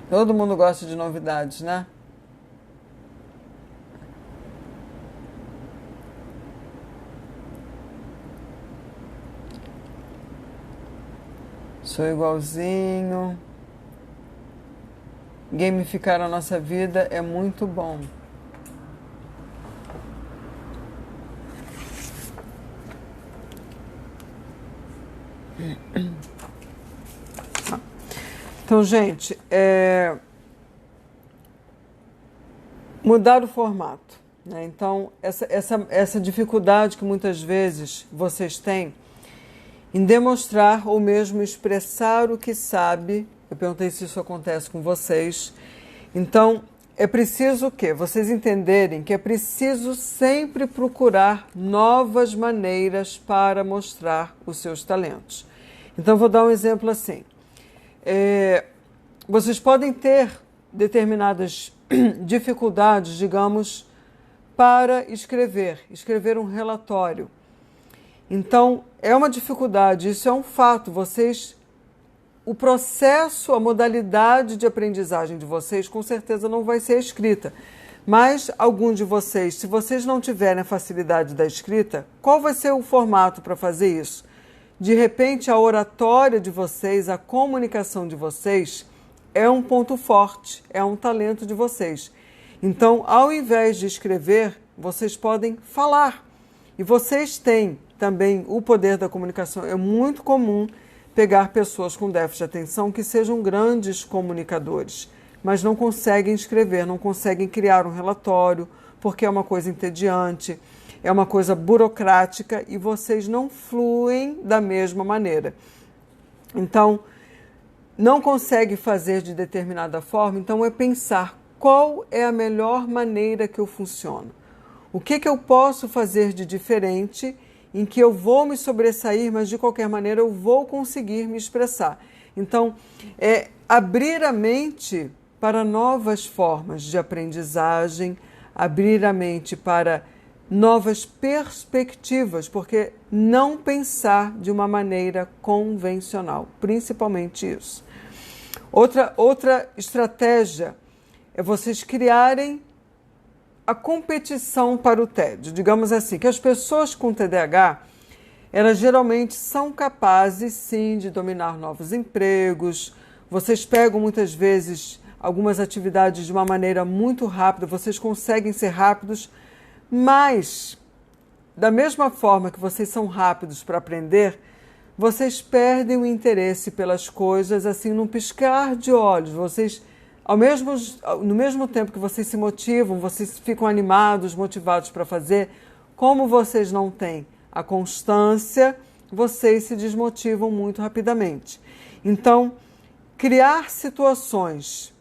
Todo mundo gosta de novidades, né? Sou igualzinho. Gamificar a nossa vida é muito bom. Então, gente, mudar o formato, né? Então, essa dificuldade que muitas vezes vocês têm em demonstrar ou mesmo expressar o que sabe, eu perguntei se isso acontece com vocês. Então, é preciso o quê? Vocês entenderem que é preciso sempre procurar novas maneiras para mostrar os seus talentos. Então, vou dar um exemplo assim. Vocês podem ter determinadas dificuldades, digamos, para escrever um relatório. Então, é uma dificuldade, isso é um fato. O processo, a modalidade de aprendizagem de vocês, com certeza não vai ser a escrita. Mas, algum de vocês, se vocês não tiverem a facilidade da escrita, qual vai ser o formato para fazer isso? De repente, a oratória de vocês, a comunicação de vocês, é um ponto forte, é um talento de vocês. Então, ao invés de escrever, vocês podem falar. E vocês têm também o poder da comunicação. É muito comum pegar pessoas com déficit de atenção que sejam grandes comunicadores, mas não conseguem escrever, não conseguem criar um relatório, porque é uma coisa entediante, é uma coisa burocrática e vocês não fluem da mesma maneira. Então, não consegue fazer de determinada forma, então é pensar qual é a melhor maneira que eu funciono. O que eu posso fazer de diferente em que eu vou me sobressair, mas de qualquer maneira eu vou conseguir me expressar. Então, abrir a mente para novas formas de aprendizagem, abrir a mente para novas perspectivas, porque não pensar de uma maneira convencional, principalmente isso. Outra estratégia é vocês criarem a competição para o tédio. Digamos assim, que as pessoas com TDAH, elas geralmente são capazes, sim, de dominar novos empregos. Vocês pegam muitas vezes algumas atividades de uma maneira muito rápida, vocês conseguem ser rápidos, mas da mesma forma que vocês são rápidos para aprender, vocês perdem o interesse pelas coisas assim num piscar de olhos. Vocês, no mesmo tempo que vocês se motivam, vocês ficam animados, motivados para fazer, como vocês não têm a constância, vocês se desmotivam muito rapidamente. Então, criar situações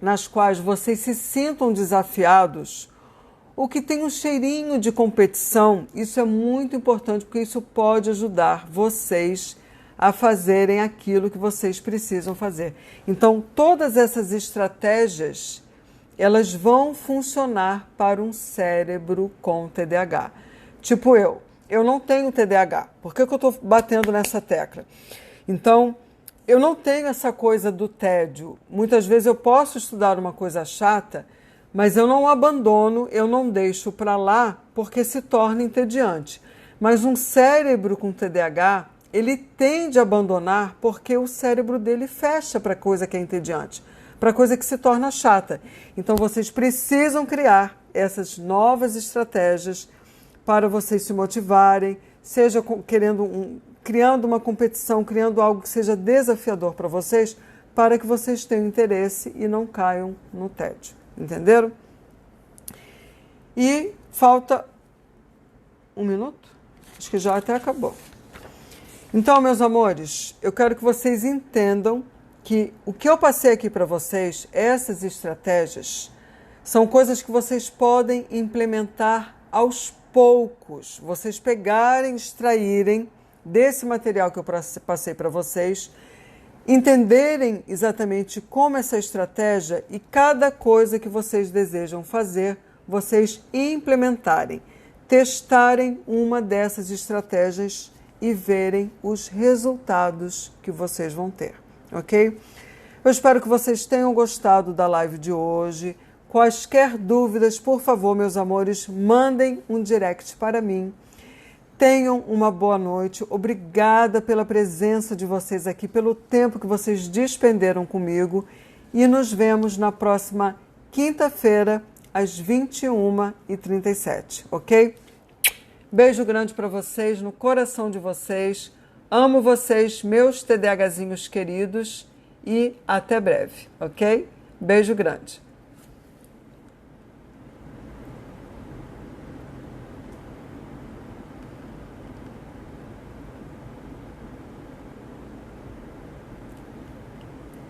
nas quais vocês se sintam desafiados, o que tem um cheirinho de competição, isso é muito importante, porque isso pode ajudar vocês a fazerem aquilo que vocês precisam fazer. Então, todas essas estratégias, elas vão funcionar para um cérebro com TDAH. Tipo eu não tenho TDAH. Por que eu estou batendo nessa tecla? Então, eu não tenho essa coisa do tédio. Muitas vezes eu posso estudar uma coisa chata, mas eu não abandono, eu não deixo para lá porque se torna entediante. Mas um cérebro com TDAH, ele tende a abandonar porque o cérebro dele fecha para coisa que é entediante, para coisa que se torna chata. Então vocês precisam criar essas novas estratégias para vocês se motivarem, seja criando uma competição, criando algo que seja desafiador para vocês, para que vocês tenham interesse e não caiam no tédio. Entenderam? E falta 1 minuto? Acho que já até acabou. Então, meus amores, eu quero que vocês entendam que o que eu passei aqui para vocês, essas estratégias, são coisas que vocês podem implementar aos poucos. Vocês pegarem, extraírem desse material que eu passei para vocês, entenderem exatamente como essa estratégia e cada coisa que vocês desejam fazer, vocês implementarem, testarem uma dessas estratégias e verem os resultados que vocês vão ter, ok? Eu espero que vocês tenham gostado da live de hoje. Quaisquer dúvidas, por favor, meus amores, mandem um direct para mim. Tenham uma boa noite. Obrigada pela presença de vocês aqui, pelo tempo que vocês despenderam comigo. E nos vemos na próxima quinta-feira, às 21h37, ok? Beijo grande para vocês, no coração de vocês. Amo vocês, meus TDAHzinhos queridos. E até breve, ok? Beijo grande.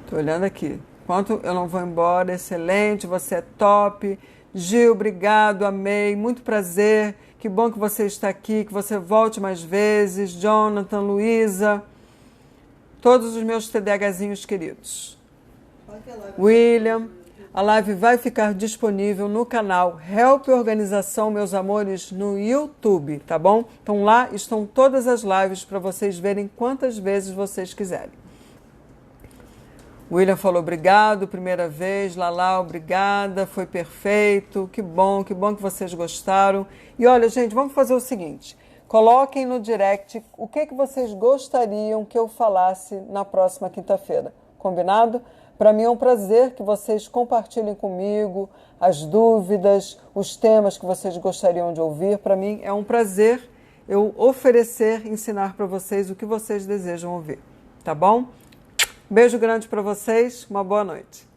Tô olhando aqui. Enquanto eu não vou embora, excelente, você é top. Gil, obrigado, amei, muito prazer. Que bom que você está aqui, que você volte mais vezes. Jonathan, Luísa, todos os meus TDAHzinhos queridos. William, a live vai ficar disponível no canal Help Organização, meus amores, no YouTube, tá bom? Então lá estão todas as lives para vocês verem quantas vezes vocês quiserem. William falou obrigado, primeira vez. Lala, obrigada, foi perfeito. Que bom que vocês gostaram. E olha, gente, vamos fazer o seguinte. Coloquem no direct o que vocês gostariam que eu falasse na próxima quinta-feira. Combinado? Para mim é um prazer que vocês compartilhem comigo as dúvidas, os temas que vocês gostariam de ouvir. Para mim é um prazer eu oferecer, ensinar para vocês o que vocês desejam ouvir. Tá bom? Beijo grande para vocês, uma boa noite.